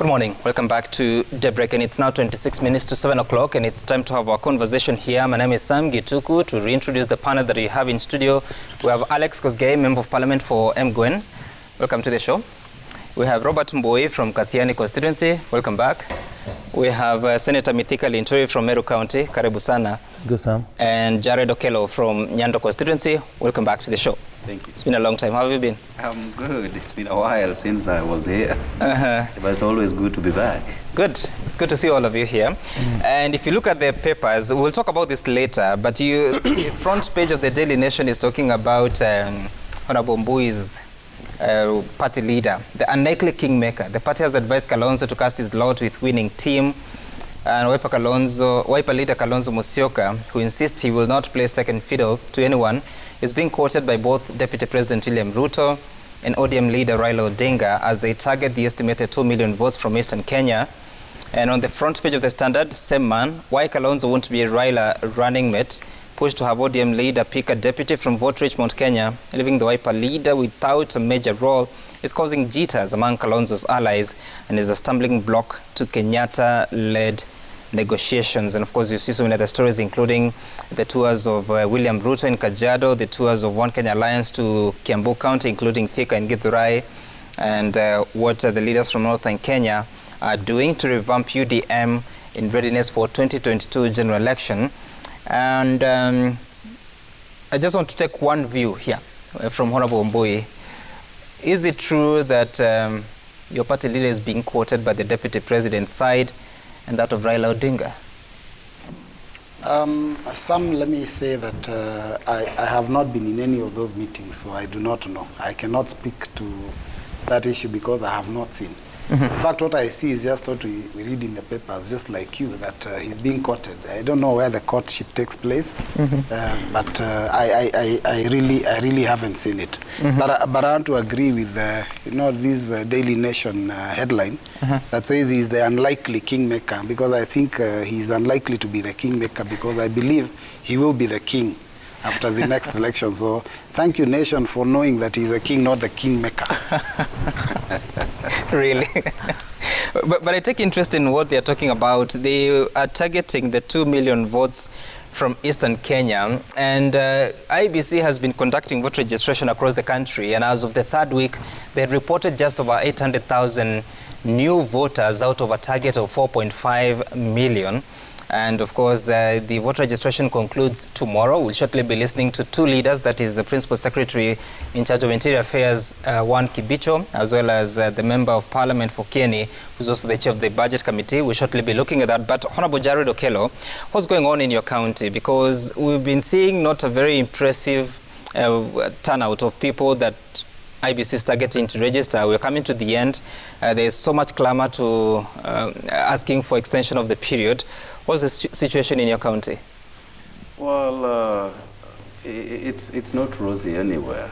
Good morning. Welcome back to Daybreak, and it's now 26 minutes to 7 o'clock, and it's time to have our conversation here. My name is Sam Gituku. To reintroduce the panel that we have in studio, we have Alex Kosgei, Member of Parliament for Mgwen. Welcome to the show. We have Robert Mboi from Kathiani constituency. Welcome back. We have Senator Mithika Linturi from Meru County. Karibu sana. Good, Sam. And Jared Okello from Nyando constituency. Welcome back to the show. Thank you. It's been a long time. How have you been? I'm good. It's been a while since I was here. But it's always good to be back. Good. It's good to see all of you here. And if you look at the papers, we'll talk about this later, but the front page of the Daily Nation is talking about Honorable Mbui's party leader, the unlikely kingmaker. The party has advised Kalonzo to cast his lot with winning team. And Wiper leader Kalonzo Musyoka, who insists he will not play second fiddle to anyone, is being quoted by both Deputy President William Ruto and ODM leader Raila Odinga as they target the estimated 2 million votes from Eastern Kenya. And on the front page of the Standard, same man, why Kalonzo won't be a Raila running mate, pushed to have ODM leader pick a deputy from vote-rich Mount Kenya, leaving the Wiper leader without a major role, is causing jitters among Kalonzo's allies and is a stumbling block to Kenyatta-led negotiations. And of course, you see so many other stories, including the tours of William Ruto in Kajiado, the tours of One Kenya Alliance to Kiambu County, including Thika and Githurai, and what the leaders from Northern Kenya are doing to revamp UDM in readiness for 2022 general election. And I just want to take one view here from Honorable Mbui. Is it true that your party leader is being quoted by the Deputy President's side and that of Raila Odinga? Sam, let me say that I have not been in any of those meetings, so I do not know. I cannot speak to that issue because I have not seen. In fact, what I see is just what we read in the papers, just like you, that he's being courted. I don't know where the courtship takes place, but I really haven't seen it. But I want to agree with this Daily Nation headline that says he's the unlikely kingmaker, because I think he's unlikely to be the kingmaker, because I believe he will be the king after the next election. So thank you, nation, for knowing that he's a king, not the kingmaker. Really? but I take interest in what they're talking about. They are targeting the 2 million votes from Eastern Kenya, and IEBC has been conducting voter registration across the country, and as of the third week, they had reported just over 800,000 new voters out of a target of 4.5 million. And of course, the voter registration concludes tomorrow. We'll shortly be listening to two leaders, that is the Principal Secretary in charge of Interior Affairs, Juan Kibicho, as well as the Member of Parliament for Kieni, who's also the Chair of the Budget Committee. We'll shortly be looking at that. But Honorable Jared Okello, what's going on in your county? Because we've been seeing not a very impressive turnout of people that IEBC is targeting to register. We're coming to the end. There's so much clamor to asking for extension of the period. What's the situation in your county? Well, it's not rosy anywhere.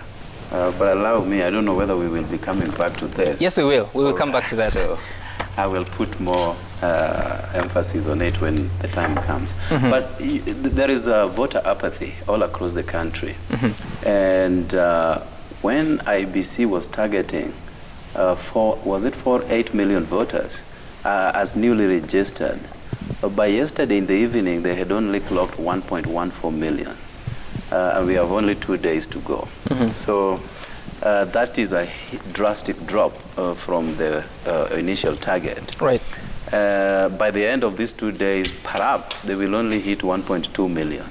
But allow me, I don't know whether we will be coming back to this. Yes, we will. We will come back to that. So I will put more emphasis on it when the time comes. But there is a voter apathy all across the country. And when IEBC was targeting 8 million voters as newly registered, by yesterday in the evening, they had only clocked 1.14 million. And we have only 2 days to go. So that is a drastic drop from the initial target. Right. By the end of these 2 days, perhaps they will only hit 1.2 million.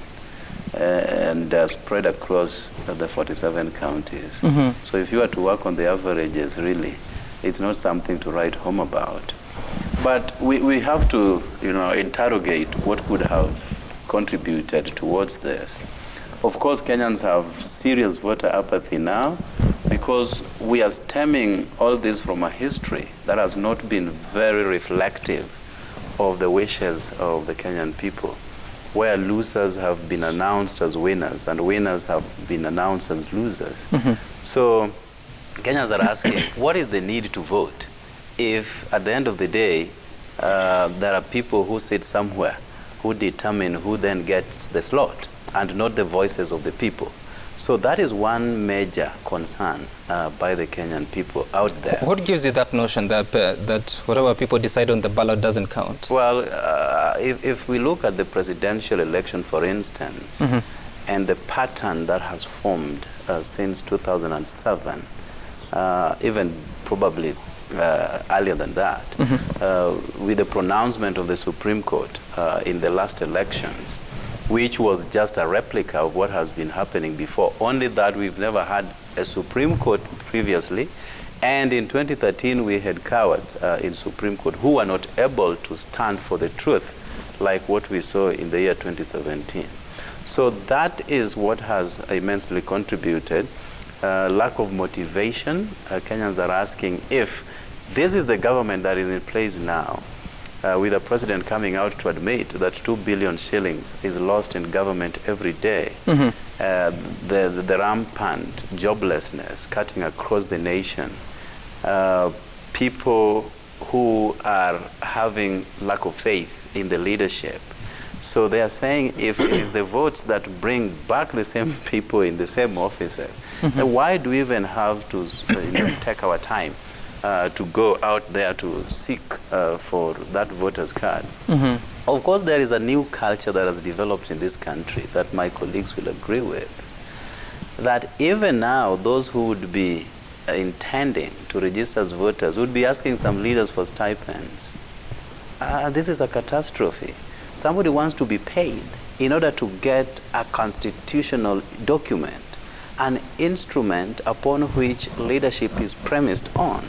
And spread across the 47 counties. So if you are to work on the averages, really, it's not something to write home about. But we have to, interrogate what could have contributed towards this. Of course, Kenyans have serious voter apathy now because we are stemming all this from a history that has not been very reflective of the wishes of the Kenyan people, where losers have been announced as winners and winners have been announced as losers. So Kenyans are asking, what is the need to vote if at the end of the day there are people who sit somewhere who determine who then gets the slot and not the voices of the people? So that is one major concern by the Kenyan people out there. What gives you that notion that that whatever people decide on the ballot doesn't count? Well, if we look at the presidential election, for instance, and the pattern that has formed since 2007, even probably earlier than that, with the pronouncement of the Supreme Court in the last elections, which was just a replica of what has been happening before, only that we've never had a Supreme Court previously, and in 2013 we had cowards in Supreme Court who were not able to stand for the truth like what we saw in the year 2017. So that is what has immensely contributed. Lack of motivation. Kenyans are asking if this is the government that is in place now, with the president coming out to admit that 2 billion shillings is lost in government every day, the rampant joblessness cutting across the nation, people who are having lack of faith in the leadership. So they are saying if it is the votes that bring back the same people in the same offices, then why do we even have to take our time to go out there to seek for that voter's card? Of course, there is a new culture that has developed in this country that my colleagues will agree with, that even now those who would be intending to register as voters would be asking some leaders for stipends. This is a catastrophe. Somebody wants to be paid in order to get a constitutional document, an instrument upon which leadership is premised on.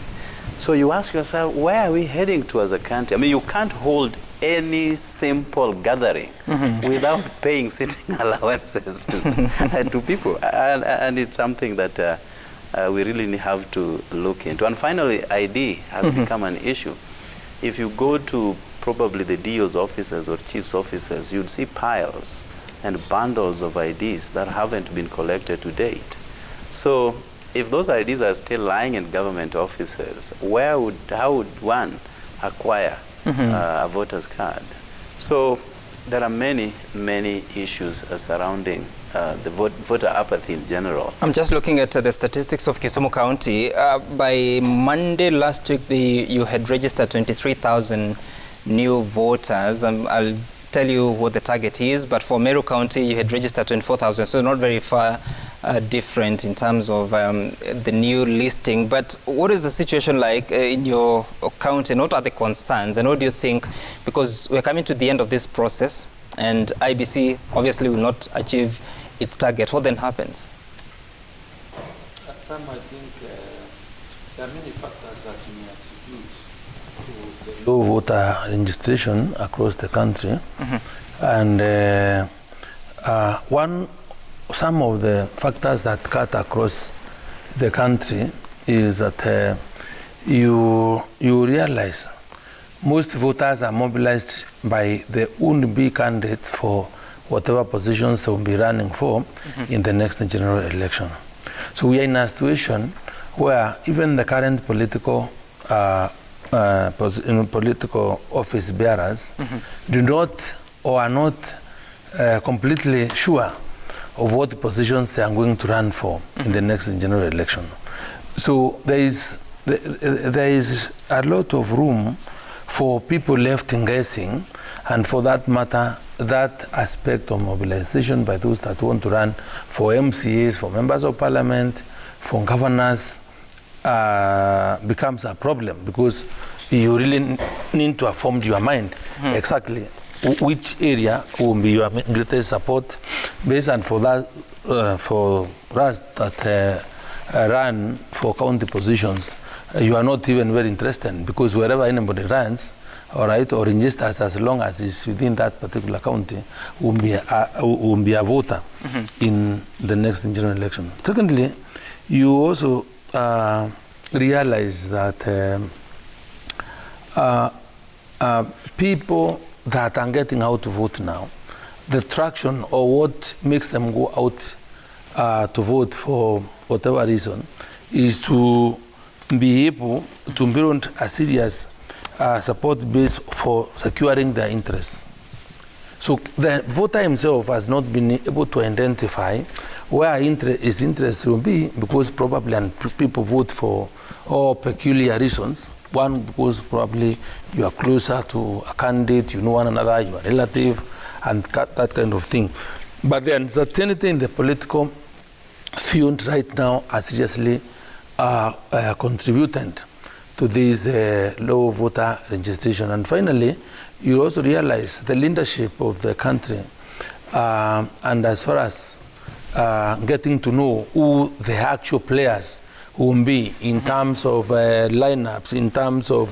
So you ask yourself, where are we heading to as a country? I mean, you can't hold any simple gathering without paying sitting allowances to people. And it's something that we really have to look into. And finally, ID has become an issue. If you go to probably the DO's offices or chief's offices, you'd see piles and bundles of IDs that haven't been collected to date. So if those IDs are still lying in government offices, how would one acquire a voter's card? So there are many, many issues surrounding the voter apathy in general. I'm just looking at the statistics of Kisumu County. By Monday last week, you had registered 23,000 new voters. I'll tell you what the target is, but for Meru County, you had registered 24,000, so not very far different in terms of the new listing. But what is the situation like in your county, and what are the concerns, and what do you think, because we're coming to the end of this process, and IEBC obviously will not achieve its target, what then happens? Sam, I think there are many factors that you may attribute to the low voter registration across the country. And some of the factors that cut across the country is that you realize most voters are mobilized by the would-be candidates for whatever positions they will be running for in the next general election. So we are in a situation where even the current political office bearers do not or are not completely sure of what positions they are going to run for in the next general election. So there is a lot of room for people left in guessing, and for that matter, that aspect of mobilization by those that want to run for MCAs, for members of parliament, for governors, becomes a problem, because you really need to have formed your mind exactly which area will be your greatest support base, and for that, for us that run for county positions, you are not even very interested, because wherever anybody runs, all right, or registers, as long as it's within that particular county, will be a voter in the next general election. Secondly, you also realize that people that are getting out to vote now, the traction or what makes them go out to vote for whatever reason is to be able to build a serious support base for securing their interests. So the voter himself has not been able to identify where his interest will be, because probably and people vote for all peculiar reasons. One, because probably you are closer to a candidate, you know one another, you are relative, and that kind of thing. But the uncertainty in the political field right now are seriously contributed to this low voter registration. And finally, you also realize the leadership of the country, and as far as getting to know who the actual players will be in terms of lineups, in terms of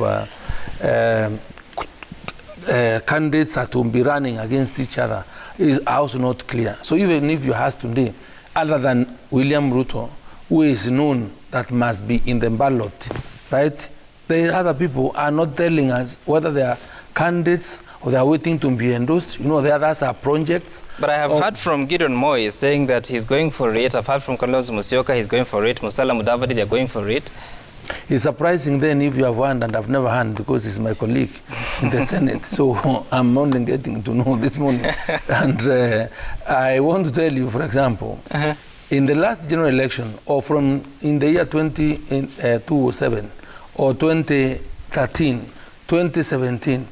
candidates that will be running against each other, is also not clear. So even if you ask today, other than William Ruto, who is known that must be in the ballot, right? The other people are not telling us whether they are candidates or they are waiting to be endorsed. You know, the others are projects. But I have heard from Gideon Moi saying that he's going for it. I've heard from Kalonzo Musyoka, he's going for it. Musalia Mudavadi, they're going for it. It's surprising then if you have won, and I've never won, because he's my colleague in the Senate. So I'm only getting to know this morning. And I want to tell you, for example, in the last general election, or from in the year 2007, or 2013, 2017,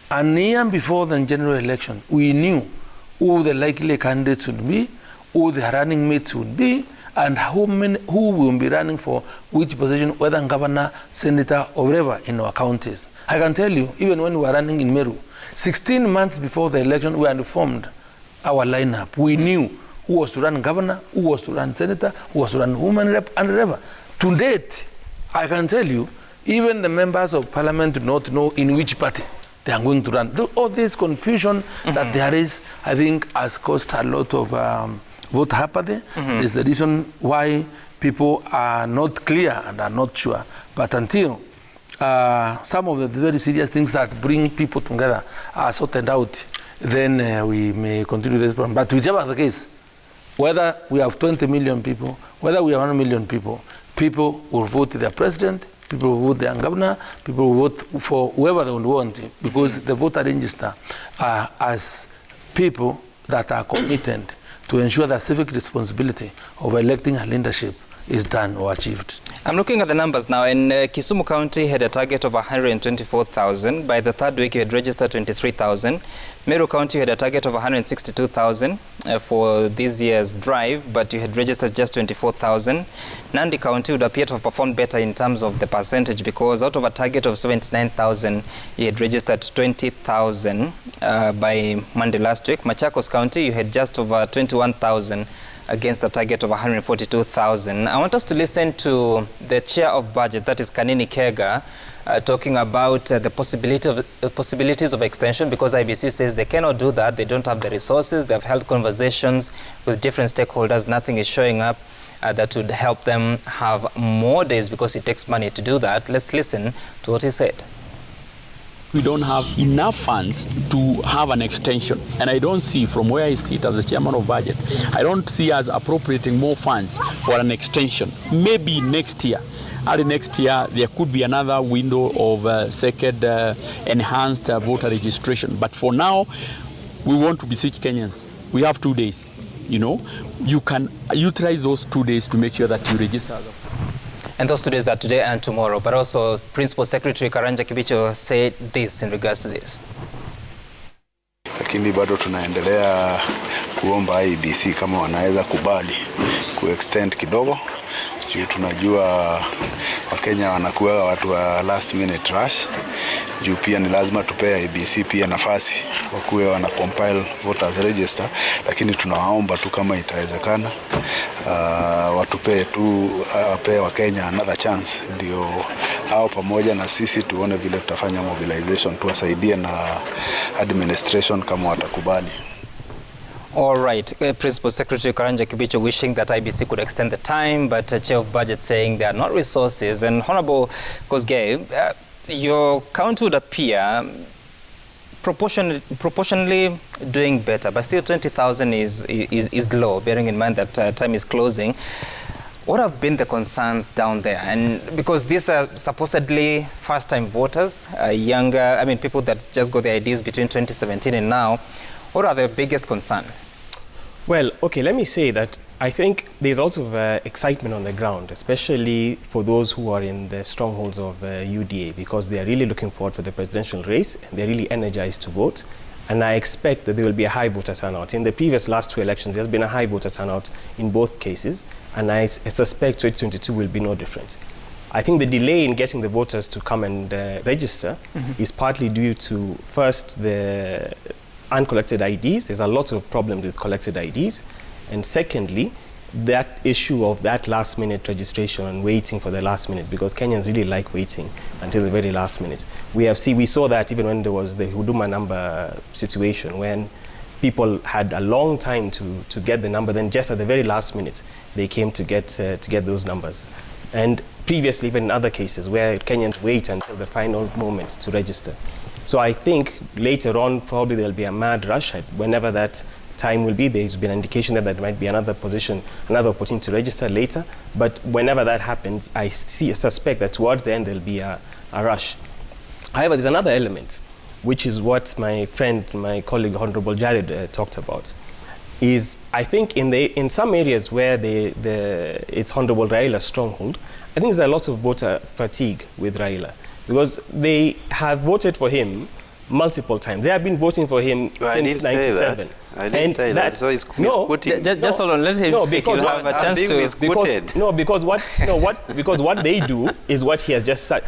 and year before the general election, we knew who the likely candidates would be, who the running mates would be, and who will be running for which position, whether governor, senator, or whatever in our counties. I can tell you, even when we were running in Meru, 16 months before the election, we had formed our lineup. We knew who was to run governor, who was to run senator, who was to run women rep, and whatever. To date, I can tell you, even the members of parliament do not know in which party they are going to run. All this confusion that there is, I think, has caused a lot of vote apathy. Is the reason why people are not clear and are not sure. But until some of the very serious things that bring people together are sorted out, then we may continue this problem. But whichever the case, whether we have 20 million people, whether we have 1 million people, people will vote their president, people will vote their governor, people will vote for whoever they want, because the voter register are as people that are committed to ensure that civic responsibility of electing a leadership is done or achieved. I'm looking at the numbers now, and Kisumu County had a target of 124,000. By the third week, you had registered 23,000. Meru County had a target of 162,000 for this year's drive, but you had registered just 24,000. Nandi County would appear to have performed better in terms of the percentage, because out of a target of 79,000, you had registered 20,000 by Monday last week. Machakos County, you had just over 21,000 against a target of 142,000. I want us to listen to the chair of budget, that is Kanini Kega, talking about the possibilities of extension, because IEBC says they cannot do that. They don't have the resources. They have held conversations with different stakeholders. Nothing is showing up that would help them have more days, because it takes money to do that. Let's listen to what he said. We don't have enough funds to have an extension, and I don't see, from where I sit as the chairman of budget, I don't see us appropriating more funds for an extension. Maybe next year, early next year, there could be another window of second enhanced voter registration. But for now, we want to beseech Kenyans. We have 2 days. You know, you can utilize those 2 days to make sure that you register. And those 2 days are today and tomorrow. But also, Principal Secretary Karanja Kibicho said this in regards to this. Lakini bado tunaendelea kuomba IEBC kama wanaweza kubali kuextend kidogo. Tunajua Wakenya wanakuwa watu wa last minute rush. Juu pia ni lazima tupea IEBC pia nafasi wakuwe wana compile voters register, lakini tunawaomba tu kama itawezekana watupee tu wapee Wakenya another chance, ndio hao pamoja na sisi tuone vile tutafanya mobilization, tuwasaidie na administration kama watakubali. All right, Principal Secretary Karanja Kibicho wishing that IEBC could extend the time, but Chair of Budget saying there are not resources. And Honorable Kosgei, your county would appear proportionally doing better, but still 20,000 is low, bearing in mind that time is closing. What have been the concerns down there? And because these are supposedly first-time voters, younger, I mean, people that just got their IDs between 2017 and now, what are the biggest concerns? Well, okay, let me say that I think there's also excitement on the ground, especially for those who are in the strongholds of UDA, because they are really looking forward for the presidential race and they're really energized to vote. And I expect that there will be a high voter turnout. In the previous last 2 elections, there's been a high voter turnout in both cases, and I suspect 2022 will be no different. I think the delay in getting the voters to come and register is partly due to, first, the uncollected IDs. There's a lot of problems with collected IDs. And secondly, that issue of that last-minute registration and waiting for the last minute, because Kenyans really like waiting until the very last minute. We saw that even when there was the Huduma number situation, when people had a long time to get the number, then just at the very last minute, they came to get those numbers. And previously, even in other cases, where Kenyans wait until the final moment to register. So I think later on, probably there'll be a mad rush whenever that time will be. There's been an indication that there might be another opportunity to register later. But whenever that happens, I suspect that towards the end there'll be a rush. However, there's another element, which is what my friend, my colleague, Honorable Jared, talked about. Is I think in some areas where it's Honorable Raila's stronghold, I think there's a lot of voter fatigue with Raila, because they have voted for him multiple times. They have been voting for him since 97. I didn't say that. So he's misquoted. Just hold on, let him speak. You'll have a chance to. Because what they do is what he has just done,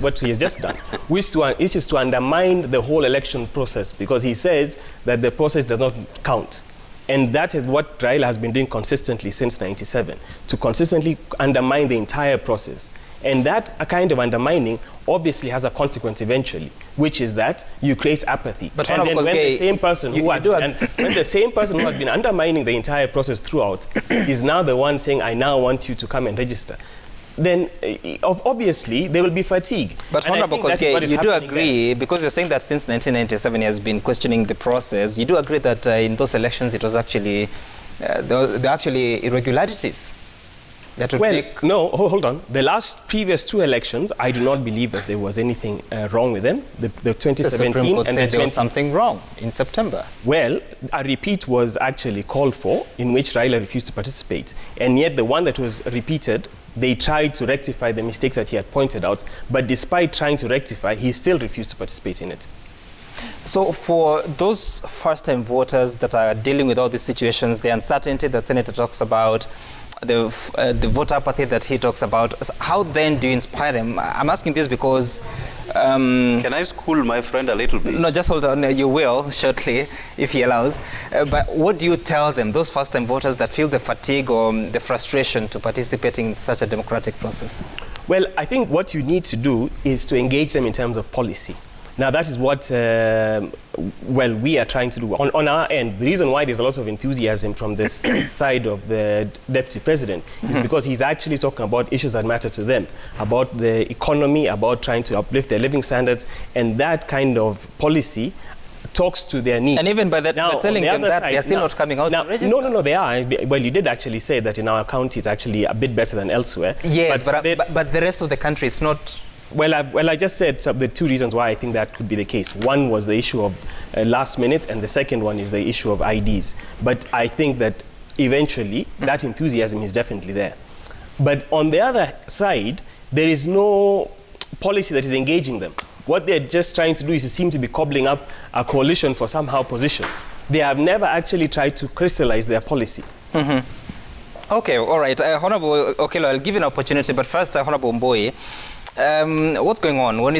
which is to undermine the whole election process, because he says that the process does not count. And that is what Raila has been doing consistently since 97, to consistently undermine the entire process. And that kind of undermining obviously has a consequence eventually, which is that you create apathy. But and then when the same person who has been undermining the entire process throughout is now the one saying, I now want you to come and register, then obviously there will be fatigue. But Honorable Kosgei, you do agree, because you're saying that since 1997 he has been questioning the process, you do agree that in those elections it was actually, there were actually irregularities? No, hold on. The previous 2 elections, I do not believe that there was anything wrong with them. The 2017 the Supreme Court and said there was something wrong in September. Well, a repeat was actually called for, in which Raila refused to participate. And yet the one that was repeated, they tried to rectify the mistakes that he had pointed out, but despite trying to rectify, he still refused to participate in it. So for those first-time voters that are dealing with all these situations, the uncertainty that Senator talks about, the voter apathy that he talks about, how then do you inspire them? I'm asking this because... Can I school my friend a little bit? No, just hold on. You will shortly, if he allows. But what do you tell them, those first-time voters that feel the fatigue or the frustration to participating in such a democratic process? Well, I think what you need to do is to engage them in terms of policy. Now, that is what, we are trying to do. On our end, the reason why there's a lot of enthusiasm from this side of the Deputy President is because he's actually talking about issues that matter to them, about the economy, about trying to uplift their living standards, and that kind of policy talks to their needs. And even by telling them that, they're still not coming out to register? No, they are. Well, you did actually say that in our county it's actually a bit better than elsewhere. Yes, but the rest of the country is not... Well, I just said the 2 reasons why I think that could be the case. One was the issue of last minute, and the second one is the issue of IDs. But I think that eventually that enthusiasm is definitely there. But on the other side, there is no policy that is engaging them. What they're just trying to do is to seem to be cobbling up a coalition for somehow positions. They have never actually tried to crystallize their policy. Okay, all right. Honorable Okello, I'll give you an opportunity, but first, Honorable Mboi, what's going on? When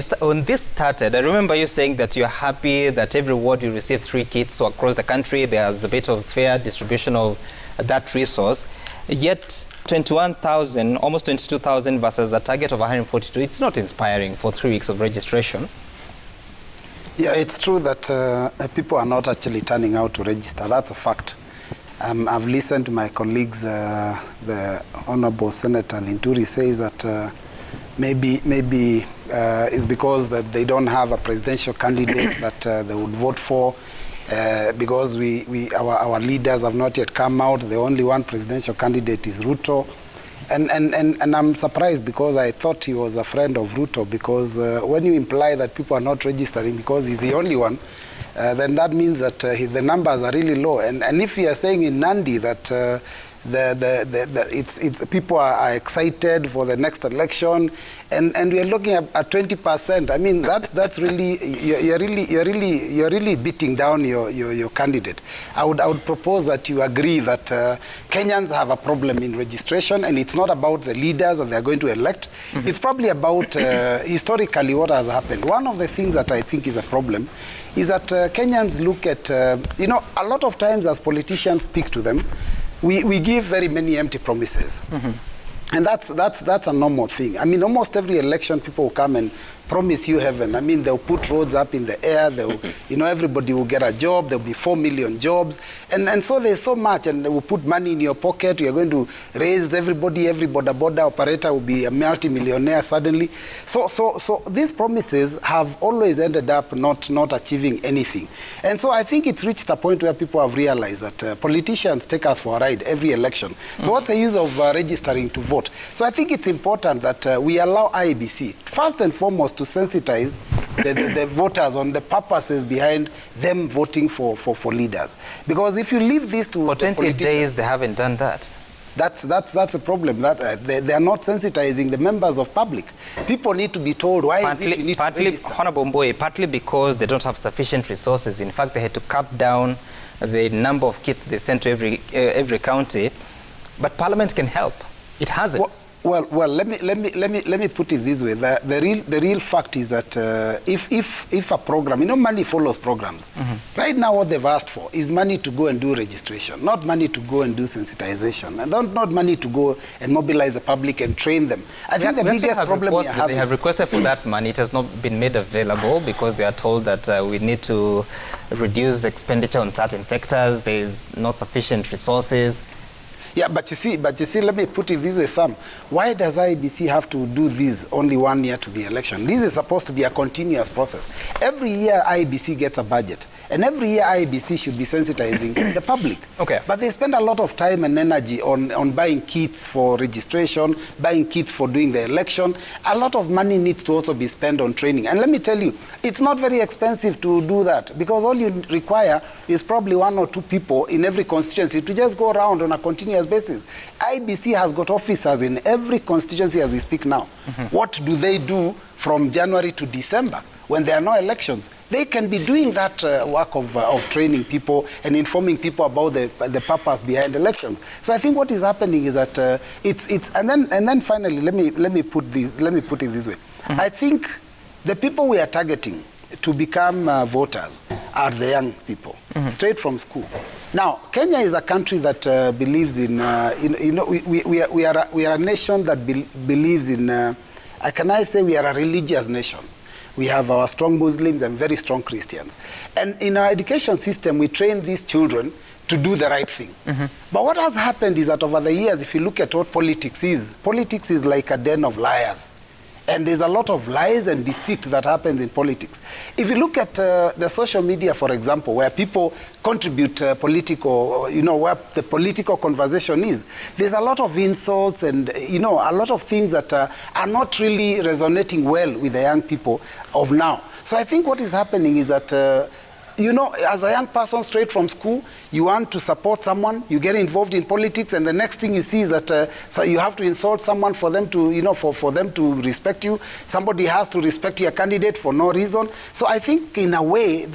this started, I remember you saying that you're happy that every ward you receive 3 kits, so across the country there's a bit of fair distribution of that resource. Yet 21,000, almost 22,000 versus a target of 142, it's not inspiring for 3 weeks of registration. Yeah, it's true that people are not actually turning out to register. That's a fact. I've listened to my colleagues, the Honorable Senator Linturi says that maybe it's because that they don't have a presidential candidate that they would vote for, because our leaders have not yet come out. The only one presidential candidate is Ruto. And I'm surprised, because I thought he was a friend of Ruto, because when you imply that people are not registering because he's the only one, then that means that the numbers are really low. And if you are saying in Nandi that it's people are excited for the next election, and we are looking at 20%. I mean, that's really you're really beating down your candidate. I would propose that you agree that Kenyans have a problem in registration, and it's not about the leaders that they're going to elect. It's probably about historically what has happened. One of the things that I think is a problem is that Kenyans look at, a lot of times as politicians speak to them, we give very many empty promises. And that's a normal thing. I mean, almost every election, people will come and promise you heaven. I mean, they'll put roads up in the air. They'll, everybody will get a job. There'll be 4 million jobs. And so there's so much, and they will put money in your pocket. You're going to raise everybody. Every border operator will be a multi-millionaire suddenly. So these promises have always ended up not achieving anything. And so I think it's reached a point where people have realized that politicians take us for a ride every election. So what's the use of registering to vote? So I think it's important that we allow IEBC, first and foremost, to sensitize the voters on the purposes behind them voting for leaders. Because if you leave this to for 20 days, they haven't done that. That's a problem. That they are not sensitizing the members of public. People need to be told why is it you need to register. Honorable Mbowe, partly because they don't have sufficient resources. In fact, they had to cut down the number of kits they sent to every county. But Parliament can help. It hasn't. Well, let me put it this way. The real fact is that if a program, money follows programs. Right now, what they've asked for is money to go and do registration, not money to go and do sensitization, and not money to go and mobilize the public and train them. I think the biggest problem we have. They have requested for that money. It has not been made available because they are told that we need to reduce expenditure on certain sectors. There is not sufficient resources. Yeah, but you see, let me put it this way, Sam. Why does IEBC have to do this only 1 year to the election? This is supposed to be a continuous process. Every year IEBC gets a budget, and every year IEBC should be sensitizing the public. Okay. But they spend a lot of time and energy on buying kits for registration, buying kits for doing the election. A lot of money needs to also be spent on training. And let me tell you, it's not very expensive to do that, because all you require is probably 1 or 2 people in every constituency to just go around on a continuous basis. IEBC has got officers in every constituency as we speak now. What do they do from January to December when there are no elections? They can be doing that work of training people and informing people about the purpose behind elections. So I think what is happening is that and then finally let me put it this way. I think the people we are targeting to become voters are the young people, straight from school. Now, Kenya is a country that believes in, we are a nation that believes in, can I say we are a religious nation. We have our strong Muslims and very strong Christians. And in our education system, we train these children to do the right thing. But what has happened is that over the years, if you look at what politics is like a den of liars. And there's a lot of lies and deceit that happens in politics. If you look at the social media, for example, where people contribute political, where the political conversation is, there's a lot of insults and, a lot of things that are not really resonating well with the young people of now. So I think what is happening is that as a young person straight from school, you want to support someone, you get involved in politics, and the next thing you see is that so you have to insult someone for them to, for them to respect you. Somebody has to respect your candidate for no reason. So I think in a way,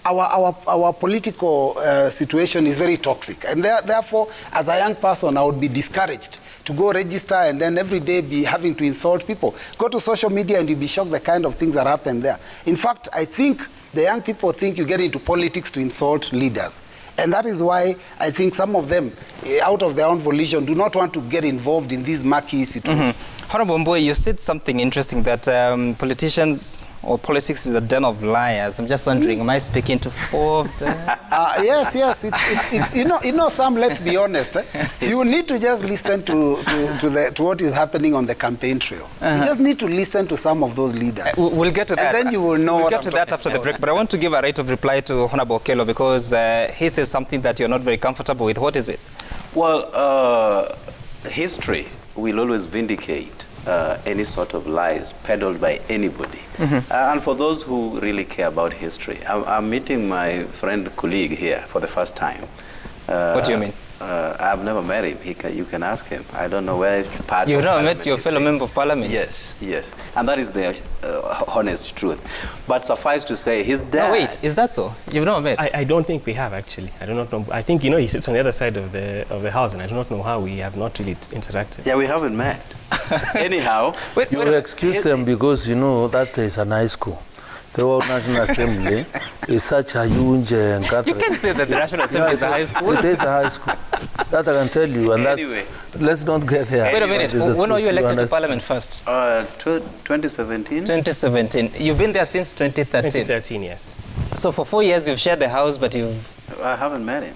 our political situation is very toxic. And therefore, as a young person, I would be discouraged to go register and then every day be having to insult people. Go to social media and you'll be shocked the kind of things that happen there. In fact, I think the young people think you get into politics to insult leaders. And that is why I think some of them, out of their own volition, do not want to get involved in these murky situations. Honorable Mbowe, you said something interesting that politicians or politics is a den of liars. I'm just wondering, am I speaking to 4 of them? Yes. It's Sam, let's be honest. You need to just listen to what is happening on the campaign trail. You just need to listen to some of those leaders. We'll get to that. And then you will know. We'll get to that after the break. But I want to give a right of reply to Honorable Okello because he says something that you're not very comfortable with. What is it? Well, history will always vindicate any sort of lies peddled by anybody. And for those who really care about history, I'm meeting my friend colleague here for the first time. What do you mean? I've never met him. You can ask him. I don't know where part You've of never Parliament met your he fellow sits. member of Parliament? Yes. And that is the honest truth. But suffice to say, his dad... No, wait, is that so? You've never met? I don't think we have, actually. I do not know. I think, he sits on the other side of the house, and I do not know how. We have not really interacted. Yeah, we haven't met. Anyhow... You excuse them because that is an high school. The World National Assembly is such a huge gathering. You can say that the National Assembly is a high school. It is a high school. That I can tell you. And Anyway. let's not get there. Wait a minute. When were you elected to Parliament first? 2017. 2017. You've been there since 2013. 2013, yes. So for 4 years you've shared the house, but I haven't met him.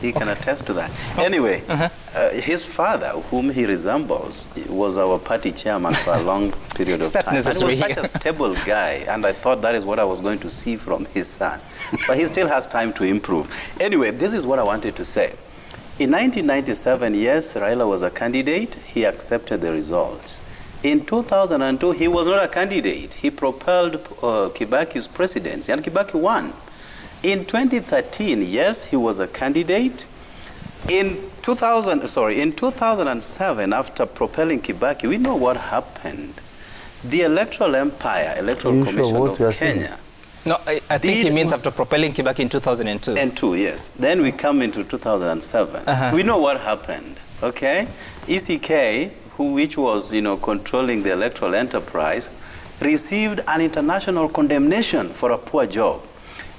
He can attest to that. Anyway, his father, whom he resembles, was our party chairman for a long period of Is that time. And he necessary was such here? a stable guy, and I thought that is what I was going to see from his son. But he still has time to improve. Anyway, this is what I wanted to say. In 1997, yes, Raila was a candidate. He accepted the results. In 2002, he was not a candidate. He propelled Kibaki's presidency, and Kibaki won. In 2013, yes, he was a candidate. In 2007, after propelling Kibaki, we know what happened. The Electoral Commission of Kenya. No, I think he means after propelling Kibaki in 2002. And two, yes. Then we come into 2007. We know what happened, okay? ECK, which was, controlling the electoral enterprise, received an international condemnation for a poor job.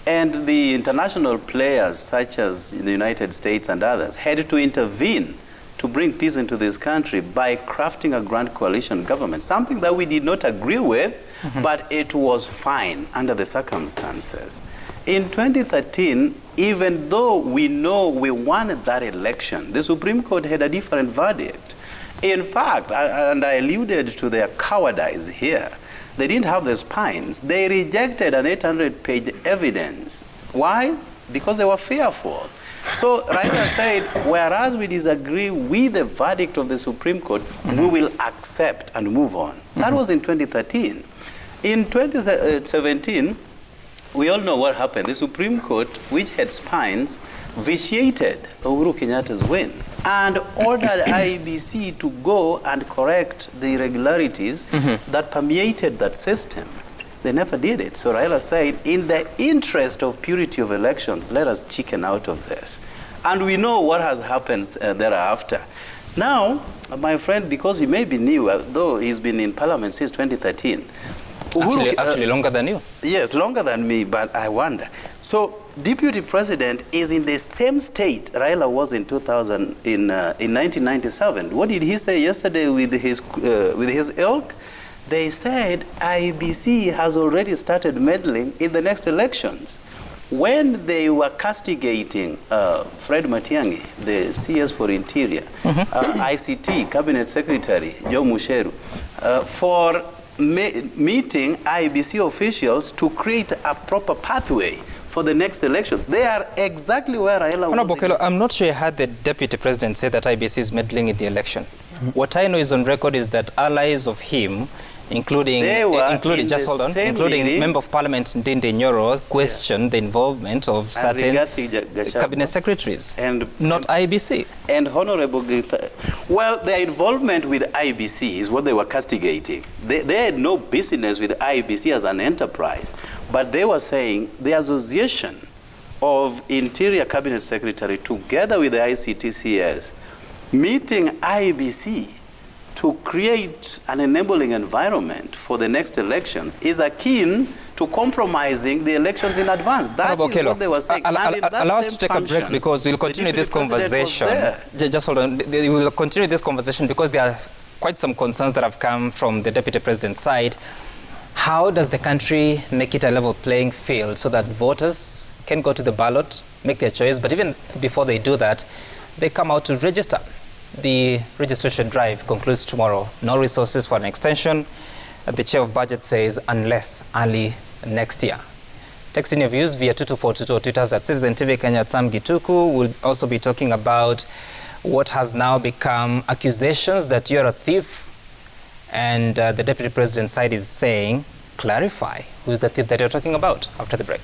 And the international players, such as the United States and others, had to intervene to bring peace into this country by crafting a grand coalition government, something that we did not agree with, but it was fine under the circumstances. In 2013, even though we know we won that election, the Supreme Court had a different verdict. In fact, and I alluded to their cowardice here, they didn't have the spines. They rejected an 800-page evidence. Why? Because they were fearful. So Raila said, whereas we disagree with the verdict of the Supreme Court, we will accept and move on. That was in 2013. In 2017, we all know what happened. The Supreme Court, which had spines, vitiated Uhuru Kenyatta's win and ordered IEBC to go and correct the irregularities that permeated that system. They never did it. So Raila said, in the interest of purity of elections, let us chicken out of this. And we know what has happened thereafter. Now, my friend, because he may be new, though he's been in Parliament since 2013. Actually longer than you. Yes, longer than me, but I wonder. So, Deputy President is in the same state Raila was in 1997. What did he say yesterday with his ilk? They said IEBC has already started meddling in the next elections. When they were castigating Fred Matiang'i, the CS for Interior, ICT Cabinet Secretary Joe Musheru, for meeting IEBC officials to create a proper pathway for the next elections. They are exactly where Raila was. Bokelo, I'm not sure I heard the Deputy President say that IEBC is meddling in the election. What I know is on record is that allies of him, including Member of Parliament Ndindi Nyoro, questioned the involvement of certain cabinet secretaries, and not IEBC. And Honorable well, their involvement with IEBC is what they were castigating. They had no business with IEBC as an enterprise, but they were saying the association of Interior Cabinet Secretary together with the ICTCS meeting IEBC to create an enabling environment for the next elections is akin to compromising the elections in advance. That is what they were saying. Allow us to take a break because we'll continue this conversation. Just hold on. We will continue this conversation because there are quite some concerns that have come from the Deputy President's side. How does the country make it a level playing field so that voters can go to the ballot, make their choice, but even before they do that, they come out to register? The registration drive concludes tomorrow. No resources for an extension. The Chair of Budget says unless early next year. Text in your views via 22422 or Twitter at Citizen TV Kenya at Sam Gituku. We'll also be talking about what has now become accusations that you're a thief. And the Deputy President's side is saying, clarify who's the thief that you're talking about after the break.